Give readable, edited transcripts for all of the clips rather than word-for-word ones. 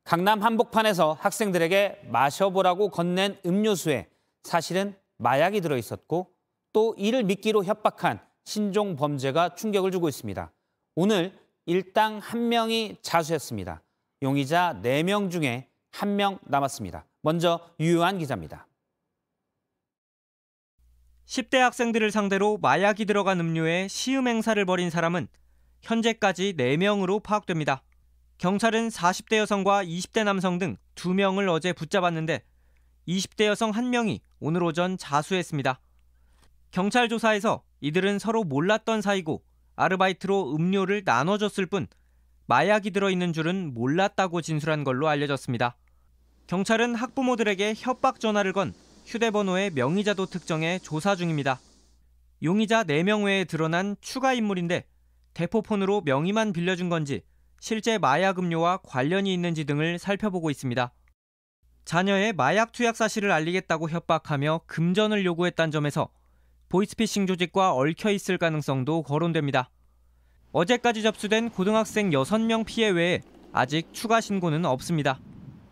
강남 한복판에서 학생들에게 마셔보라고 건넨 음료수에 사실은 마약이 들어있었고 또 이를 미끼로 협박한 신종 범죄가 충격을 주고 있습니다. 오늘 일당 1명이 자수했습니다. 용의자 4명 중에 1명 남았습니다. 먼저 유효한 기자입니다. 10대 학생들을 상대로 마약이 들어간 음료에 시음 행사를 벌인 사람은 현재까지 4명으로 파악됩니다. 경찰은 40대 여성과 20대 남성 등 2명을 어제 붙잡았는데 20대 여성 1명이 오늘 오전 자수했습니다. 경찰 조사에서 이들은 서로 몰랐던 사이고 아르바이트로 음료를 나눠줬을 뿐 마약이 들어있는 줄은 몰랐다고 진술한 걸로 알려졌습니다. 경찰은 학부모들에게 협박 전화를 건 휴대번호의 명의자도 특정해 조사 중입니다. 용의자 4명 외에 드러난 추가 인물인데 대포폰으로 명의만 빌려준 건지 실제 마약 음료와 관련이 있는지 등을 살펴보고 있습니다. 자녀의 마약 투약 사실을 알리겠다고 협박하며 금전을 요구했다는 점에서 보이스피싱 조직과 얽혀 있을 가능성도 거론됩니다. 어제까지 접수된 고등학생 6명 피해 외에 아직 추가 신고는 없습니다.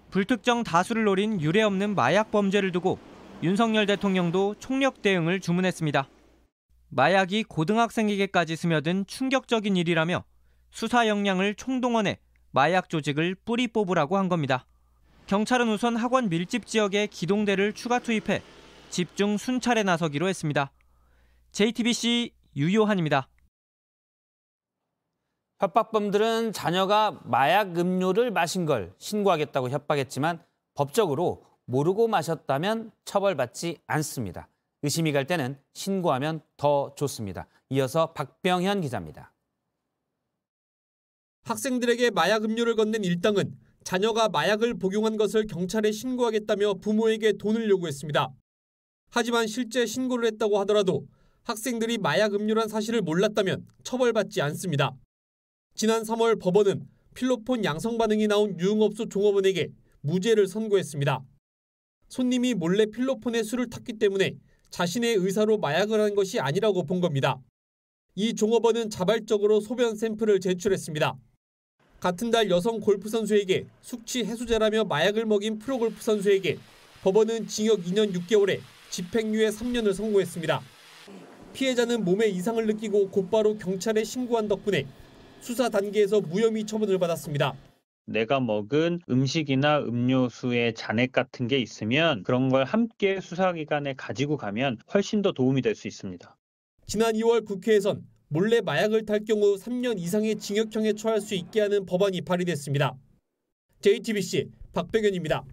불특정 다수를 노린 유례없는 마약 범죄를 두고 윤석열 대통령도 총력 대응을 주문했습니다. 마약이 고등학생에게까지 스며든 충격적인 일이라며 수사 역량을 총동원해 마약 조직을 뿌리 뽑으라고 한 겁니다. 경찰은 우선 학원 밀집 지역에 기동대를 추가 투입해 집중 순찰에 나서기로 했습니다. JTBC 유요한입니다. 협박범들은 자녀가 마약 음료를 마신 걸 신고하겠다고 협박했지만 법적으로 모르고 마셨다면 처벌받지 않습니다. 의심이 갈 때는 신고하면 더 좋습니다. 이어서 박병현 기자입니다. 학생들에게 마약 음료를 건넨 일당은 자녀가 마약을 복용한 것을 경찰에 신고하겠다며 부모에게 돈을 요구했습니다. 하지만 실제 신고를 했다고 하더라도 학생들이 마약 음료란 사실을 몰랐다면 처벌받지 않습니다. 지난 3월 법원은 필로폰 양성 반응이 나온 유흥업소 종업원에게 무죄를 선고했습니다. 손님이 몰래 필로폰에 술을 탔기 때문에 자신의 의사로 마약을 한 것이 아니라고 본 겁니다. 이 종업원은 자발적으로 소변 샘플을 제출했습니다. 같은 달 여성 골프 선수에게 숙취 해소제라며 마약을 먹인 프로골프 선수에게 법원은 징역 2년 6개월에 집행유예 3년을 선고했습니다. 피해자는 몸에 이상을 느끼고 곧바로 경찰에 신고한 덕분에 수사 단계에서 무혐의 처분을 받았습니다. 내가 먹은 음식이나 음료수에 잔액 같은 게 있으면 그런 걸 함께 수사기관에 가지고 가면 훨씬 더 도움이 될 수 있습니다. 지난 2월 국회에선 몰래 마약을 탈 경우 3년 이상의 징역형에 처할 수 있게 하는 법안이 발의됐습니다. JTBC 박병현입니다.